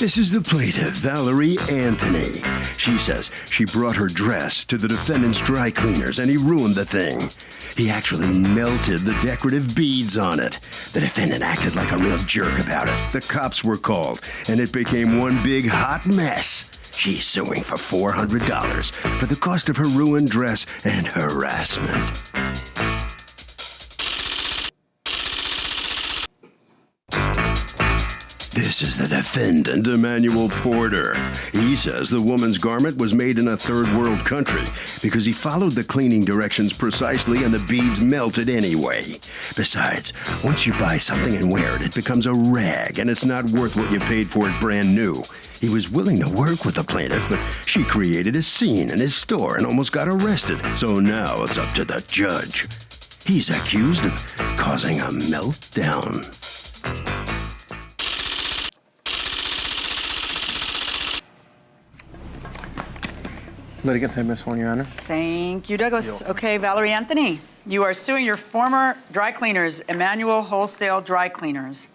This is the plaintiff, Valerie Anthony. She says she brought her dress to the defendant's dry cleaners and he ruined the thing. He actually melted the decorative beads on it. The defendant acted like a real jerk about it. The cops were called, and it became one big hot mess. She's suing for $400 for the cost of her ruined dress and harassment. This is the defendant, Emmanuel Porter. He says the woman's garment was made in a third world country because he followed the cleaning directions precisely and the beads melted anyway. Besides, once you buy something and wear it, it becomes a rag and it's not worth what you paid for it brand new. He was willing to work with the plaintiff, but she created a scene in his store and almost got arrested. So now it's up to the judge. He's accused of causing a meltdown. Litigant, Ms. Swan, Your Honor. Thank you, Douglas. Okay, Valerie Anthony, you are suing your former dry cleaners, Emmanuel Wholesale Dry Cleaners,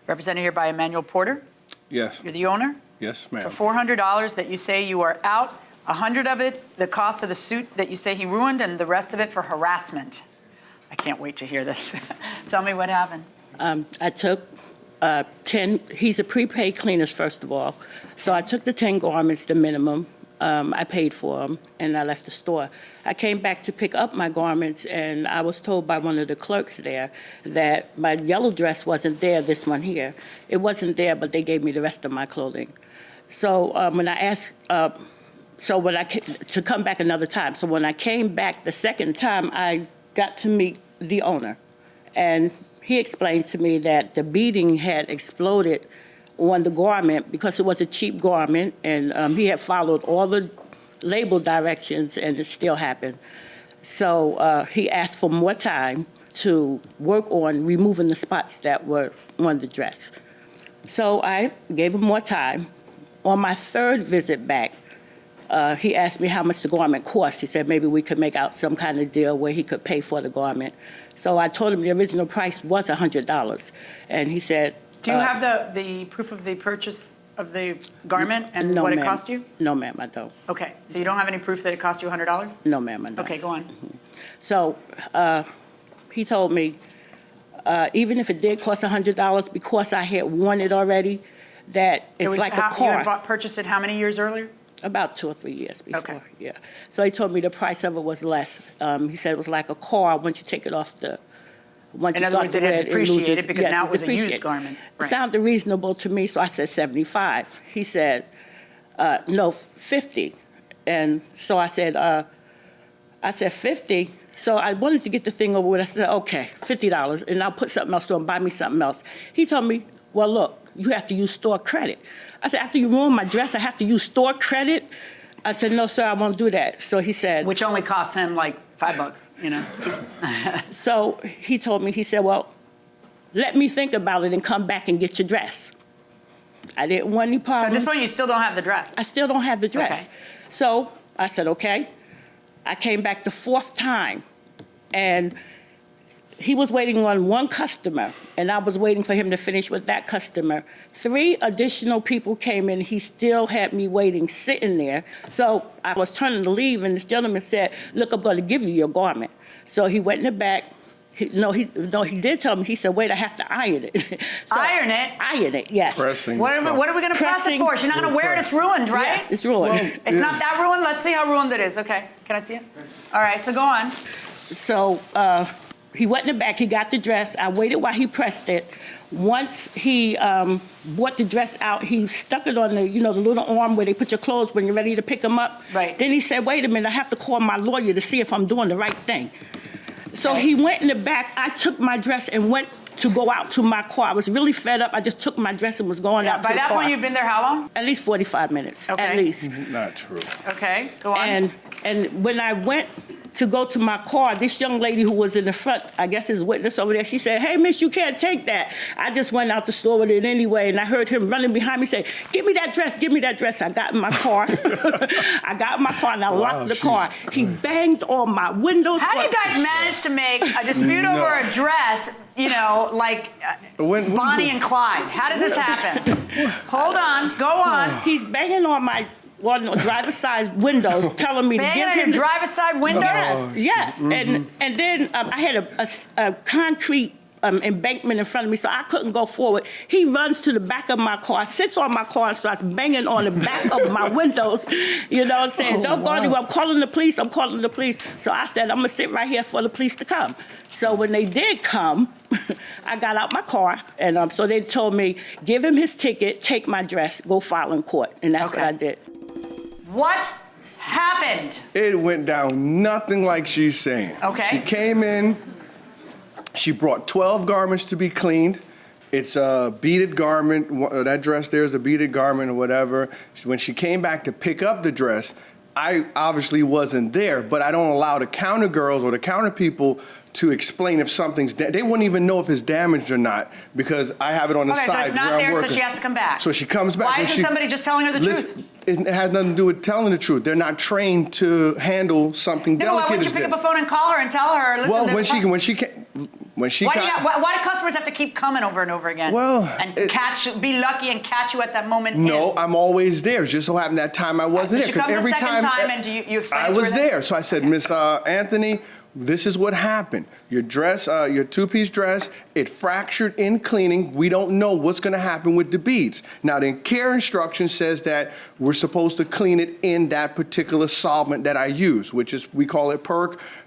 represented here by Emmanuel Porter. Yes. You're the owner? Yes, ma'am. For $400 that you say you are out, 100 of it, the cost of the suit that you say he ruined, and the rest of it for harassment. I can't wait to hear this. Tell me what happened. I took 10, he's a prepaid cleaners, first of all. So I took the 10 garments, the minimum. I paid for them, and I left the store. I came back to pick up my garments, and I was told by one of the clerks there that my yellow dress wasn't there, this one here. It wasn't there, but they gave me the rest of my clothing. So when I asked, to come back another time. So when I came back the second time, I got to meet the owner, and he explained to me that the beading had exploded on the garment because it was a cheap garment, and he had followed all the label directions, and it still happened. So he asked for more time to work on removing the spots that were on the dress. So I gave him more time. On my third visit back, he asked me how much the garment cost. He said maybe we could make out some kind of deal where he could pay for the garment. So I told him the original price was $100, and he said, do you have the proof of the purchase of the garment and no, what it cost you? No, ma'am, I don't. Okay, so you don't have any proof that it cost you $100? No, ma'am, I don't. Okay, go on. Mm-hmm. So he told me even if it did cost $100, because I had worn it already, that it's like a car. You had purchased it how many years earlier? About 2 or 3 years before, okay. Yeah. So he told me the price of it was less. He said it was like a car once you take it off the, once in you other start words, to it wear had depreciated because now it was a used garment. Right. It sounded reasonable to me, so I said 75. He said, no, 50. And so I said 50. So I wanted to get the thing over with. I said, okay, $50, and I'll put something else on, buy me something else. He told me, well, look, you have to use store credit. I said, after you ruin my dress, I have to use store credit? I said, no, sir, I won't do that. So he said. Which only costs him like $5, you know? So he told me, he said, well, let me think about it and come back and get your dress. I didn't want any problems. So at this point, you still don't have the dress? I still don't have the dress. Okay. So I said, okay. I came back the 4th time, and he was waiting on one customer, and I was waiting for him to finish with that customer. 3 additional people came in. He still had me waiting, sitting there. So I was turning to leave, and this gentleman said, look, I'm going to give you your garment. So he went in the back. He did tell me. He said, wait, I have to iron it. So, iron it? Iron it, yes. Pressing. What are we going to press it for? She's not going to wear it. It's ruined, right? Yes, it's ruined. Well, it's not that ruined? Let's see how ruined it is. Okay. Can I see it? All right, so go on. So he went in the back. He got the dress. I waited while he pressed it. Once he brought the dress out, he stuck it on the, the little arm where they put your clothes when you're ready to pick them up. Right. Then he said, wait a minute, I have to call my lawyer to see if I'm doing the right thing. So he went in the back. I took my dress and went to go out to my car. I was really fed up. I just took my dress and was going out to the car. By that point, you've been there how long? At least 45 minutes, okay. at least. Not true. Okay, go on. And when I went to go to my car, this young lady who was in the front, I guess his witness over there, she said, hey, miss, you can't take that. I just went out the store with it anyway, and I heard him running behind me say, give me that dress, give me that dress. I got in my car. I got in my car, and I locked the car. He banged on my windows. How do you guys manage to make a dispute over a dress you know, like Bonnie and Clyde. How does this happen? Hold on, go on. He's banging on my driver's side windows, telling me to give Banging on him your driver's side window? Yes. And then I had a concrete embankment in front of me, so I couldn't go forward. He runs to the back of my car, sits on my car, and starts banging on the back of my windows, you know, saying, don't go anywhere, I'm calling the police, I'm calling the police. So I said, I'm gonna sit right here for the police to come. So when they did come, I got out my car, and so they told me, give him his ticket, take my dress, go file in court, and that's what I did. What happened? It went down nothing like she's saying. Okay. She came in, she brought 12 garments to be cleaned. It's a beaded garment. That dress there is a beaded garment or whatever. When she came back to pick up the dress, I obviously wasn't there, but I don't allow the counter girls or the counter people to explain if something's they wouldn't even know if it's damaged or not because I have it on the side so it's not where there, I'm working. so she has to come back. So she comes back. Why isn't somebody just telling her the truth? It has nothing to do with telling the truth. They're not trained to handle something delicate Why wouldn't you pick up a phone and call her and tell her? Listen, well, when she why do customers have to keep coming over and over again? Well, be lucky and catch you at that moment. No, I'm always there. Just so happened that time I wasn't there. She comes the second time and you explain I was there. So I said, Miss Anthony, this is what happened. Your dress, your two-piece dress, it fractured in cleaning. We don't know what's going to happen with the beads. Now, the care instruction says that we're supposed to clean it in that particular solvent that I use, which is, we call it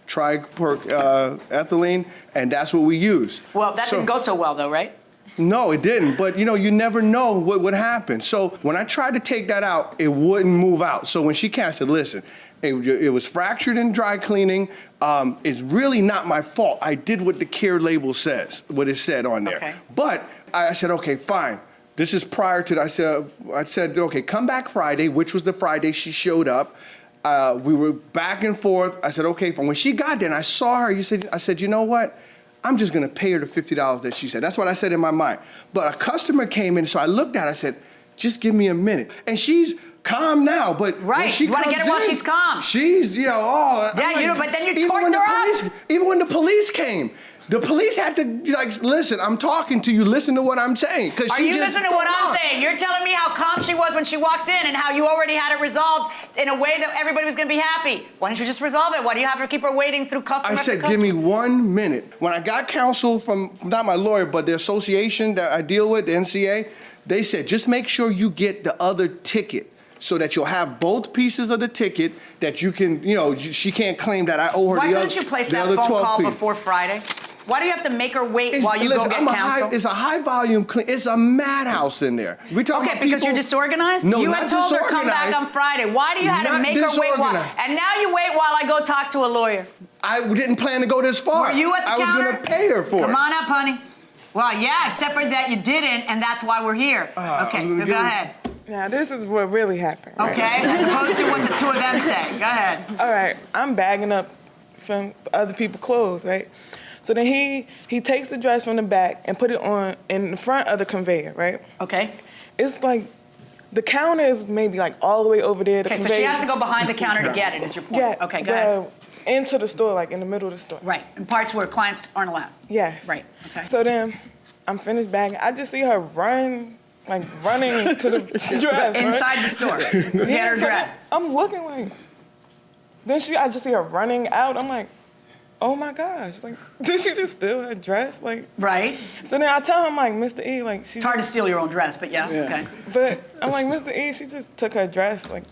ethylene, and that's what we use. Well, that didn't go so well, though, right? No, it didn't. But, you know, you never know what would happen. So when I tried to take that out, it wouldn't move out. So when she came, I said, listen, it was fractured in dry cleaning. It's really not my fault. I did what the care label says, what it said on there. Okay. But I said, okay, fine. This is prior to, I said, okay, come back Friday, which was the Friday she showed up. We were back and forth. I said, okay, when she got there and I saw her, I said, you know what? I'm just gonna pay her the $50 that she said. That's what I said in my mind. But a customer came in, so I looked at her, I said, just give me a minute. And she's calm now, but when she you want to get her while she's calm. She's, you know, but then you torqued her up. Even when the police came, the police had to, like, listen, I'm talking to you, listen to what I'm saying. Are you listening to what I'm saying? You're telling me how calm she was when she walked in and how you already had it resolved in a way that everybody was going to be happy. Why don't you just resolve it? Why do you have to keep her waiting through customer I said, give me 1 minute. When I got counsel from, not my lawyer, but the association that I deal with, the NCA, they said, just make sure you get the other ticket so that you'll have both pieces of the ticket that you can, you know, she can't claim that I owe her Why the other 12 couldn't you place that phone call before Friday? Why do you have to make her wait while you go get counsel? It's a high volume clean. It's a madhouse in there. We talking about because people, you're disorganized? No, you not had told her come disorganized. back on Friday. Why do you have to make her wait and now you wait while I go talk to a lawyer? I didn't plan to go this far. Were you at the counter? I was going to pay her for it. Come on up, honey. Well, yeah, except for that you didn't, and that's why we're here. Okay, so go ahead. Now, this is what really happened. Right? Okay, as opposed to what the two of them say. Go ahead. All right, I'm bagging up from other people's clothes, right? So then he takes the dress from the back and put it on in the front of the conveyor, right? Okay. It's like the counter is maybe like all the way over there. Okay, so she has to go behind the counter to get it, is your point. Yeah. Okay, go ahead. Into the store, like in the middle of the store. Right, in parts where clients aren't allowed. Yes. Right, okay. So then I'm finished bagging. I just see her running to the dress. Inside the store. Get her dress. I'm looking like, I just see her running out. I'm like, oh my gosh, like, did she just steal her dress? Like, right. So then I tell him, like, Mr. E, like, it's hard to steal your own dress, but yeah, okay. But I'm like, Mr. E, she just took her dress. Like,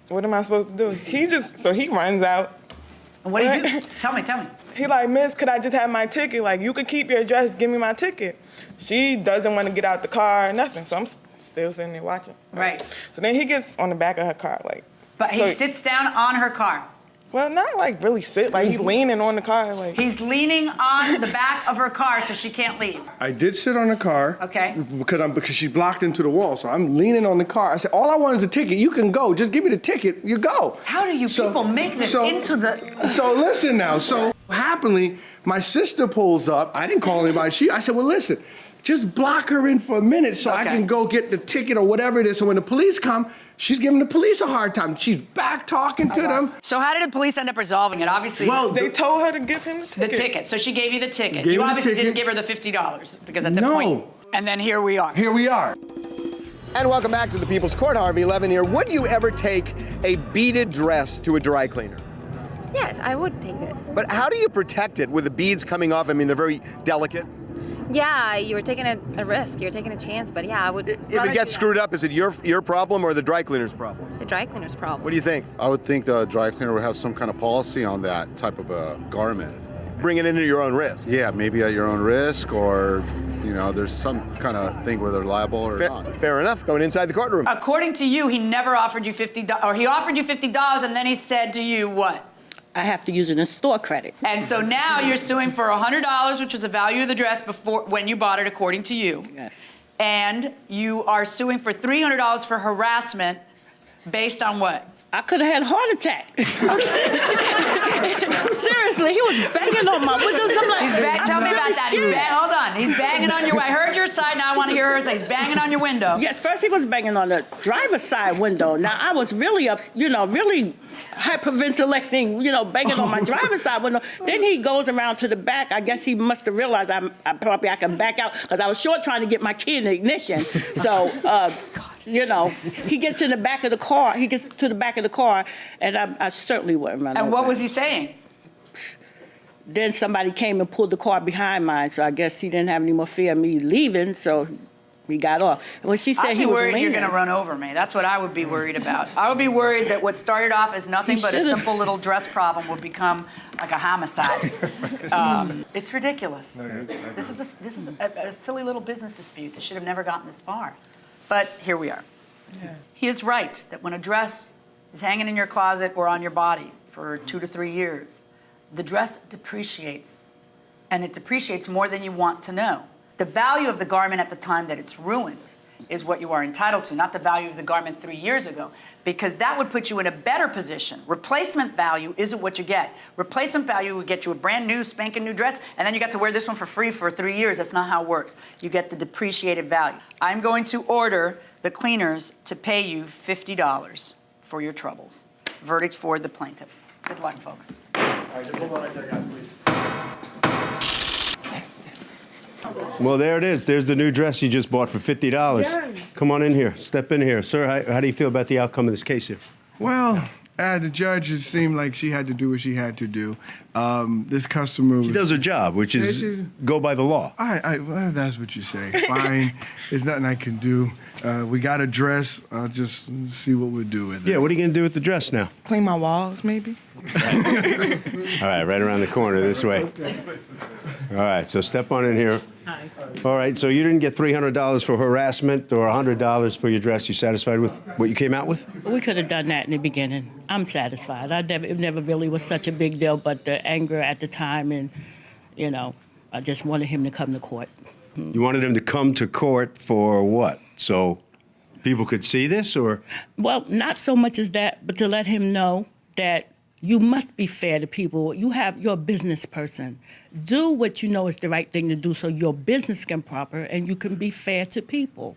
what am I supposed to do? So he runs out. And what did you do? Tell me. He like, miss, could I just have my ticket? Like, you could keep your dress, give me my ticket. She doesn't want to get out the car, nothing. So I'm still sitting there watching. Right. So then he gets on the back of her car, like. But he sits down on her car. Well, not like really sit, like he's leaning on the car, like. He's leaning on the back of her car so she can't leave. I did sit on the car. Okay. Because she's blocked into the wall, so I'm leaning on the car. I said, all I want is a ticket. You can go. Just give me the ticket. You go. How do you people make this into the... So listen now. So happily, my sister pulls up. I didn't call anybody. I said, well, listen. just block her in for a minute so I Okay. can go get the ticket or whatever it is. So when the police come, she's giving the police a hard time. She's back talking to them. So how did the police end up resolving it? Obviously, Well, They told her to give him the the ticket. ticket. So she gave you the ticket. Gave You me the obviously ticket. didn't give her the $50 because at the No. point. And then here we are. Here we are. And welcome back to the People's Court. Harvey Levin here. Would you ever take a beaded dress to a dry cleaner? Yes, I would take it. But how do you protect it with the beads coming off? I mean, they're very delicate. Yeah, you're taking a risk. You're taking a chance, but yeah, I would. If it gets screwed up, is it your problem or the dry cleaner's problem? The dry cleaner's problem. What do you think? I would think the dry cleaner would have some kind of policy on that type of a garment. Bring it into your own risk. Yeah, maybe at your own risk, or there's some kind of thing where they're liable or not. Fair enough. Going inside the courtroom. According to you, he never offered you $50, or he offered you $50 and then he said to you what? I have to use it in store credit. And so now you're suing for $100, which was the value of the dress before when you bought it, according to you. Yes. And you are suing for $300 for harassment based on what? I could have had a heart attack. Seriously, he was banging on my windows. I'm like, Tell I'm me about really that. scared. Hold on. He's banging on your. I heard your side. Now I want to hear hers. He's banging on your window. Yes, first he was banging on the driver's side window. Now I was really really hyperventilating, banging on my driver's side window. Then he goes around to the back. I guess he must have realized I can back out because I was short trying to get my key in the ignition. So, he gets in the back of the car. He gets to the back of the car, and I certainly wouldn't run over. And what was he saying? Then somebody came and pulled the car behind mine, so I guess he didn't have any more fear of me leaving, so he got off. And when she said I'd he be was worried you're leaning, going to run over me. That's what I would be worried about. I would be worried that what started off as nothing He but a should've. simple little dress problem would become like a homicide. It's ridiculous. This is a silly little business dispute that should have never gotten this far. But here we are. Yeah. He is right that when a dress is hanging in your closet or on your body for 2 to 3 years, the dress depreciates, and it depreciates more than you want to know. The value of the garment at the time that it's ruined is what you are entitled to, not the value of the garment 3 years ago, because that would put you in a better position. Replacement value isn't what you get. Replacement value would get you a brand new, spanking new dress, and then you got to wear this one for free for 3 years. That's not how it works. You get the depreciated value. I'm going to order the cleaners to pay you $50 for your troubles. Verdict for the plaintiff. Good luck, folks. All right, just hold on right there, guys, please. Well, there it is. There's the new dress you just bought for $50. Yes. Come on in here. Step in here. Sir, how do you feel about the outcome of this case here? Well, the judge, it seemed like she had to do what she had to do. This customer... She does her job, which is go by the law. Well, that's what you say. Fine. There's nothing I can do. We got a dress. I'll just see what we'll do with it. Yeah, what are you going to do with the dress now? Clean my walls, maybe. All right, right around the corner this way. All right, so step on in here. Hi. All right, so you didn't get $300 for harassment or $100 for your dress. You satisfied with what you came out with? We could have done that in the beginning. I'm satisfied. It never really was such a big deal, but the anger at the time and, I just wanted him to come to court. You wanted him to come to court for what? So people could see this, or? Well, not so much as that, but to let him know that you must be fair to people. You're a business person. Do what you know is the right thing to do so your business can prosper and you can be fair to people.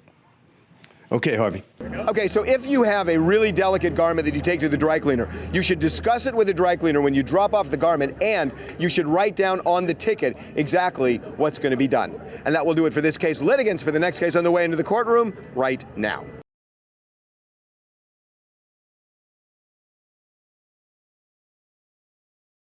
Okay, Harvey. Okay, so if you have a really delicate garment that you take to the dry cleaner, you should discuss it with the dry cleaner when you drop off the garment, and you should write down on the ticket exactly what's going to be done. And that will do it for this case. Litigants for the next case on the way into the courtroom right now.